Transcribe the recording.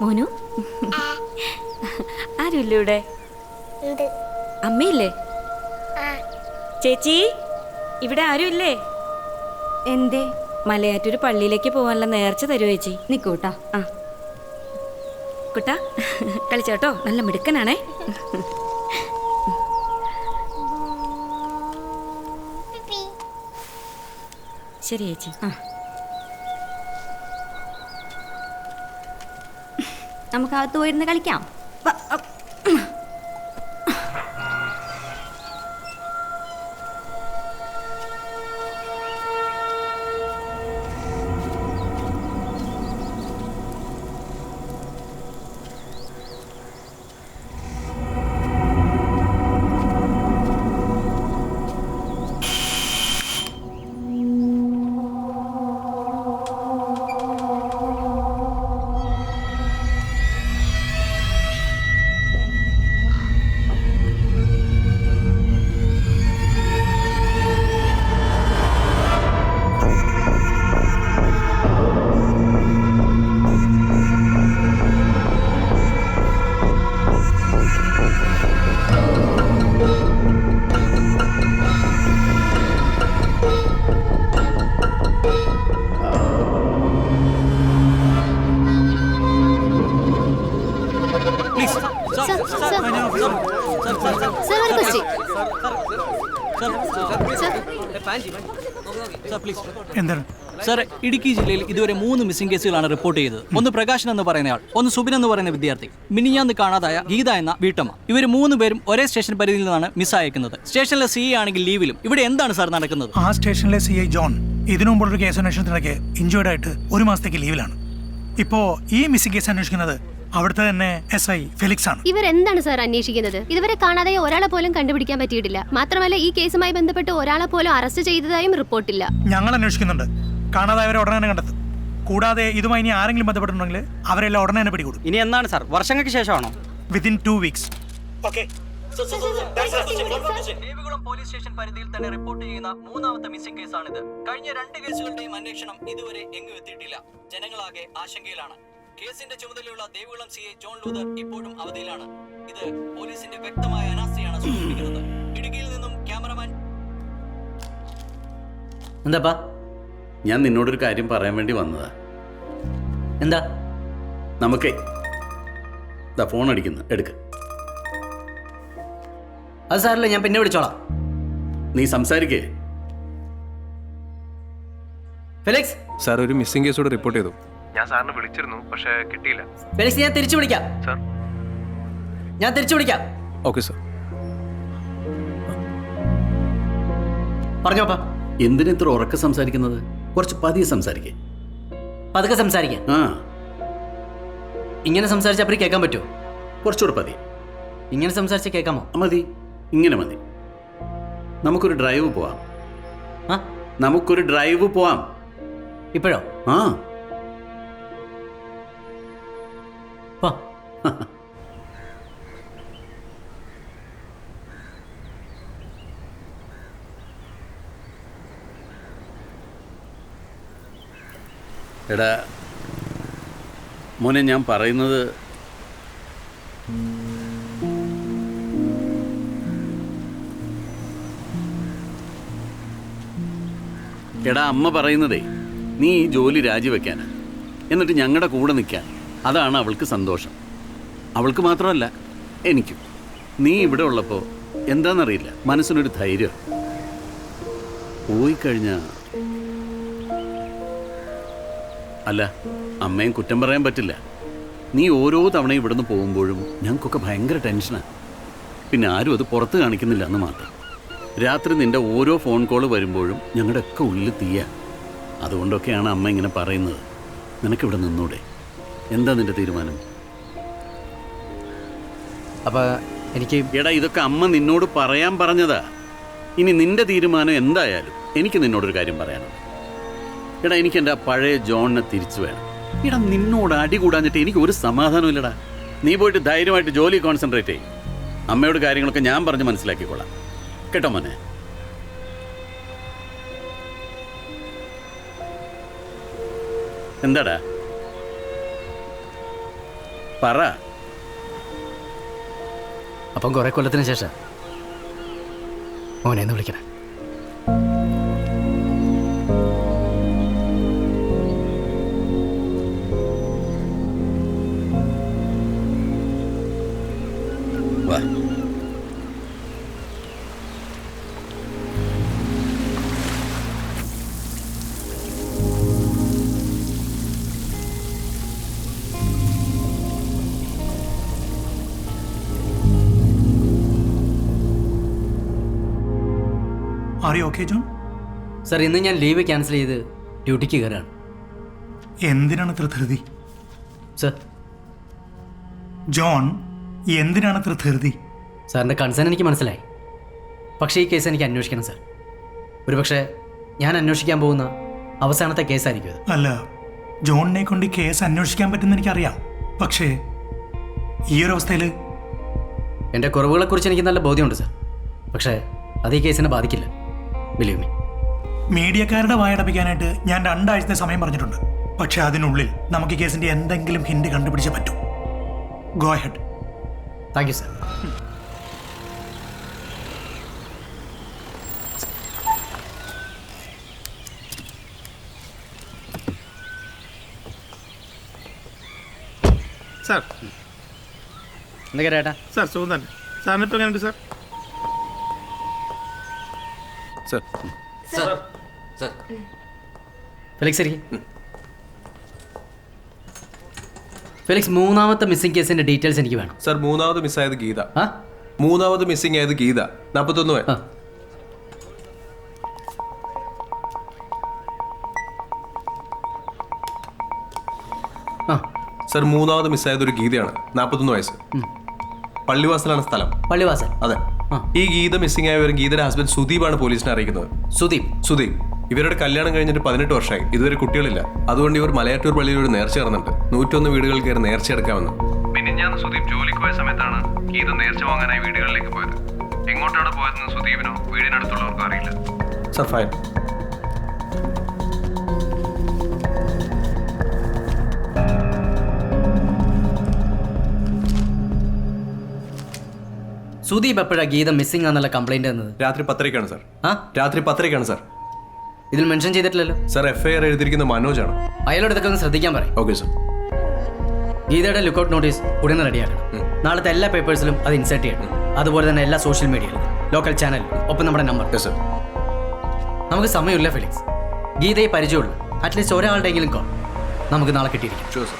മോനു ആരുമില്ല ഇവിടെ? അമ്മയില്ലേ? ചേച്ചി ഇവിടെ ആരുമില്ലേ? എന്തേ? മലയാറ്റൂർ പള്ളിയിലേക്ക് പോകാനുള്ള നേർച്ച തരുമോ ചേച്ചി? നിക്കൂട്ടാ. ആ കുട്ടാ കളിച്ചോട്ടോ, നല്ല മിടുക്കനാണേ. ശരി ചേച്ചി. നമുക്ക് അകത്ത് പോയിരുന്ന് കളിക്കാം. സർ, ഇടുക്കി ജില്ലയിൽ ഇതുവരെ 3 മിസ്സിംഗ് കേസുകളാണ് റിപ്പോർട്ട് ചെയ്തത്. ഒന്ന് പ്രകാശൻ എന്ന് പറയുന്നയാൾ, ഒന്ന് സുബിൻ എന്ന് പറയുന്ന വിദ്യാർത്ഥി, മിനിഞ്ഞാന്ന് കാണാതായ ഗീത എന്ന വീട്ടമ്മ. ഇവർ 3 പേരും ഒരേ സ്റ്റേഷൻ പരിധിയിൽ നിന്നാണ് മിസ്സായേക്കുന്നത്. സ്റ്റേഷനിലെ സി ആണെങ്കിൽ ലീവിലും. ഇവിടെ എന്താണ് സാർ നടക്കുന്നത്? ആ സ്റ്റേഷനിലെ CI ജോൺ ഇതിനു മുമ്പുള്ളൊരു കേസ് അന്വേഷണത്തിനിടയ്ക്ക് ഇഞ്ചേർഡ് ആയിട്ട് 1 മാസത്തേക്ക് ലീവിലാണ്. ഇപ്പോ ഈ മിസ്സിംഗ് കേസ് അന്വേഷിക്കുന്നത് അവിടുത്തെ തന്നെ SI ഫെലിക്സ് ആണ്. ഇവരെന്താണ് സാർ അന്വേഷിക്കുന്നത്? ഇതുവരെ കാണാതെ ഒരാളെ പോലും കണ്ടുപിടിക്കാൻ പറ്റിയിട്ടില്ല. മാത്രമല്ല ഈ കേസുമായി ബന്ധപ്പെട്ട് ഒരാളെ പോലും അറസ്റ്റ് ചെയ്തതായും റിപ്പോർട്ടില്ല. ഞങ്ങൾ അന്വേഷിക്കുന്നുണ്ട്. കാണാതായവരെ ഉടനെ തന്നെ കണ്ടെത്തും. കൂടാതെ ഇതുമായി ഇനി ആരെങ്കിലും ബന്ധപ്പെട്ടിട്ടുണ്ടെങ്കിൽ അവരെല്ലാം ഉടനെ തന്നെ പിടികൂടും. ഇനി എന്നാണ് സാർ? വർഷങ്ങൾക്ക് ശേഷമാണോ? Within 2 weeks. Okay. Devikulam police station പരിധിയിൽ തന്നെ റിപ്പോർട്ട് ചെയ്യുന്ന 3ാമത്തെ മിസ്സിംഗ് കേസാണിത്. കഴിഞ്ഞ 2 കേസുകളുടെയും അന്വേഷണം ഇതുവരെ എങ്ങും എത്തിയിട്ടില്ല. ജനങ്ങളാകെ ആശങ്കയിലാണ്. കേസിന്റെ ചുമതലയുള്ള ദേവികുളം CI ജോൺ ലൂതർ ഇപ്പോഴും അവധിയിലാണ്. ഇത് പോലീസിന്റെ വ്യക്തമായ അനാസ്ഥയാണ് സൂചിപ്പിക്കുന്നത്. ഇടുക്കിയിൽ നിന്നും ക്യാമറമാൻ. എന്താപ്പാ? ഞാൻ നിന്നോടൊരു കാര്യം പറയാൻ വേണ്ടി വന്നതാ. എന്താ? നമുക്കേ ഫോൺ അടിക്കുന്നു, എടുക്ക്. അത് സാറില്ല, ഞാൻ പിന്നെ വിളിച്ചോളാം. നീ സംസാരിക്കേ. ഫെലിക്സ് സാർ, ഒരു മിസ്സിംഗ് കേസോട് റിപ്പോർട്ട് ചെയ്തു. ഞാൻ സാറിന് വിളിച്ചിരുന്നു, പക്ഷേ കിട്ടിയില്ല. ഫെലിക്സ്, ഞാൻ തിരിച്ചു വിളിക്കാം. സാർ, ഞാൻ തിരിച്ചു വിളിക്കാം. Okay sir. പറഞ്ഞോപ്പാ. എന്തിനെത്ര ഉറക്കെ സംസാരിക്കുന്നത്? കുറച്ച് പതിയെ സംസാരിക്കേ. പതുക്കെ സംസാരിക്കാം. ആ, ഇങ്ങനെ സംസാരിച്ച അപ്പഴേ കേൾക്കാൻ പറ്റുമോ? കുറച്ചുകൂടെ പതിയെ. ഇങ്ങനെ സംസാരിച്ച കേൾക്കാമോ? മതി, ഇങ്ങനെ മതി. നമുക്കൊരു ഡ്രൈവ് പോവാം. ആ, നമുക്കൊരു ഡ്രൈവ് പോവാം. ഇപ്പോഴോ? ആ, പോ. എടാ മോനെ, ഞാൻ പറയുന്നത് എടാ, അമ്മ പറയുന്നതേ നീ ഈ ജോലി രാജിവെക്കാനാ, എന്നിട്ട് ഞങ്ങളുടെ കൂടെ നിൽക്കാൻ. അതാണ് അവൾക്ക് സന്തോഷം. അവൾക്ക് മാത്രമല്ല, എനിക്കും. നീ ഇവിടെ ഉള്ളപ്പോൾ എന്താണെന്നറിയില്ല, മനസ്സിനൊരു ധൈര്യം. പോയി കഴിഞ്ഞാൽ അല്ല, അമ്മയും കുറ്റം പറയാൻ പറ്റില്ല. നീ ഓരോ തവണയും ഇവിടുന്ന് പോകുമ്പോഴും ഞങ്ങൾക്കൊക്കെ ഭയങ്കര ടെൻഷനാണ്. പിന്നെ ആരും അത് പുറത്ത് കാണിക്കുന്നില്ല എന്ന് മാത്രം. രാത്രി നിൻ്റെ ഓരോ ഫോൺ കോൾ വരുമ്പോഴും ഞങ്ങളുടെയൊക്കെ ഉള്ളിൽ തീയ. അതുകൊണ്ടൊക്കെയാണ് അമ്മ ഇങ്ങനെ പറയുന്നത്. നിനക്കിവിടെ നിന്നൂടെ? എന്താ നിൻ്റെ തീരുമാനം? അപ്പോൾ എനിക്ക് എടാ, ഇതൊക്കെ അമ്മ നിന്നോട് പറയാൻ പറഞ്ഞതാ. ഇനി നിൻ്റെ തീരുമാനം എന്തായാലും എനിക്ക് നിന്നോടൊരു കാര്യം പറയാനുണ്ട്. എടാ, എനിക്ക് എൻ്റെ പഴയ ജോണിനെ തിരിച്ചു വേണം. എടാ, നിന്നോട് അടി കൂടാഞ്ഞിട്ട് എനിക്ക് ഒരു സമാധാനം ഇല്ലടാ. നീ പോയിട്ട് ധൈര്യമായിട്ട് ജോലി കോൺസെൻട്രേറ്റ് ചെയ്യും. അമ്മയോട് കാര്യങ്ങളൊക്കെ ഞാൻ പറഞ്ഞ് മനസ്സിലാക്കിക്കൊള്ളാം. കേട്ടോ മോനെ? എന്താടാ? പറ. അപ്പം കുറെ കൊല്ലത്തിന് ശേഷം മോനെ എന്ന് വിളിക്കണേ. വാ. Are you okay John? Sir ഇന്ന് ഞാൻ ലീവ് ക്യാൻസൽ ചെയ്ത് ഡ്യൂട്ടിക്ക് കയറാണ്. എന്തിനാണ് ഇത്ര ധൃതി? സാർ ജോൺ, എന്തിനാണ് ഇത്ര ധൃതി? സാറിൻ്റെ കൺസേൺ എനിക്ക് മനസ്സിലായി. പക്ഷേ ഈ കേസ് എനിക്ക് അന്വേഷിക്കണം സാർ. ഒരുപക്ഷെ ഞാൻ അന്വേഷിക്കാൻ പോകുന്ന അവസാനത്തെ കേസായിരിക്കും ഇത്. അല്ല, ജോണിനെ കൊണ്ട് ഈ കേസ് അന്വേഷിക്കാൻ പറ്റുമെന്ന് എനിക്കറിയാം. പക്ഷേ ഈ ഒരു അവസ്ഥയിൽ എൻ്റെ കുറവുകളെക്കുറിച്ച് എനിക്ക് നല്ല ബോധ്യമുണ്ട് സാർ. പക്ഷേ അത് ഈ കേസിനെ ബാധിക്കില്ല. Believe me. മീഡിയക്കാരുടെ വായടപ്പിക്കാനായിട്ട് ഞാൻ 2 ആഴ്ചത്തെ സമയം പറഞ്ഞിട്ടുണ്ട്. പക്ഷെ അതിനുള്ളിൽ നമുക്ക് ഈ കേസിന്റെ എന്തെങ്കിലും ഹിന്റ് കണ്ടുപിടിച്ചേ പറ്റൂ. Go head. Thank you sir. Sir എന്തൊക്കെ ചേട്ടാ? സാർ സുഖം തന്നെ. സാറിന് ഇപ്പം എങ്ങനെയുണ്ട് സാർ? സർ ഫെലിക്സ് ഇരിക്കും. ഫെലിക്സ്, 3ാമത്തെ മിസ്സിംഗ് കേസിന്റെ ഡീറ്റെയിൽസ് എനിക്ക് വേണം. സർ, മൂന്നാമത് മിസ്സായത് ഗീത. ആ 3ാമത് മിസ്സിംഗ് ആയത് ഗീത, 41 ആ. ആ സർ, 3ാമത് മിസ്സായത് ഒരു ഗീതയാണ്, 41 വയസ്സ്. പള്ളിവാസലാണ് സ്ഥലം. പള്ളിവാസൽ. അതെ. ആ. ഈ ഗീത മിസ്സിംഗ് ആയവരും ഗീതയുടെ ഹസ്ബൻഡ് സുദീപാണ് പോലീസിനെ അറിയിക്കുന്നത്. സുദീപ്. ഇവരുടെ കല്യാണം കഴിഞ്ഞിട്ട് 18 വർഷമായി. ഇതുവരെ കുട്ടികളില്ല. അതുകൊണ്ട് ഇവർ മലയാറ്റൂർ പള്ളിയിൽ ഒരു നേർച്ച നടന്നുണ്ട്. 101 വീടുകൾ കയറി നേർച്ച എടുക്കാമെന്ന്. പിന്നെ ഞാൻ സുദീപ് ജോലിക്ക് പോയ സമയത്താണ് ഗീത നേർച്ച വാങ്ങാനായി വീടുകളിലേക്ക് പോയത്. എങ്ങോട്ടാണ് പോയതെന്ന് സുദീപിനോ വീടിനടുത്തുള്ളവർക്കോ അറിയില്ല. Sir, fine. സുദീപ് എപ്പോഴാണ് ഗീത മിസ്സിംഗ് ആണെന്നുള്ള കംപ്ലൈന്റ് തന്നത്? രാത്രി 10:30 സർ. ആ രാത്രി 10:30 സർ. ഇതിൽ മെൻഷൻ ചെയ്തിട്ടില്ലല്ലോ. സർ, FIR എഴുതിയിരിക്കുന്ന മനോജാണ്. അയാളോട് ഇതൊക്കെ ഒന്ന് ശ്രദ്ധിക്കാൻ പറയും. Okay sir. ഗീതയുടെ ലുക്കൗട്ട് നോട്ടീസ് ഉടനെ റെഡിയാക്കണം. നാളത്തെ എല്ലാ പേപ്പേഴ്സിലും അത് ഇൻസേർട്ട് ചെയ്യണം. അതുപോലെ തന്നെ എല്ലാ സോഷ്യൽ മീഡിയയിലും, ലോക്കൽ ചാനൽ, ഒപ്പം നമ്മുടെ നമ്പർ. Yes sir. നമുക്ക് സമയമില്ല ഫെലിക്സ്. ഗീതയെ പരിചയമുള്ളൂ. അറ്റ്ലീസ്റ്റ് ഒരാളുടെയെങ്കിലും കോൾ നമുക്ക് നാളെ കിട്ടിയിരിക്കും. Sure sir.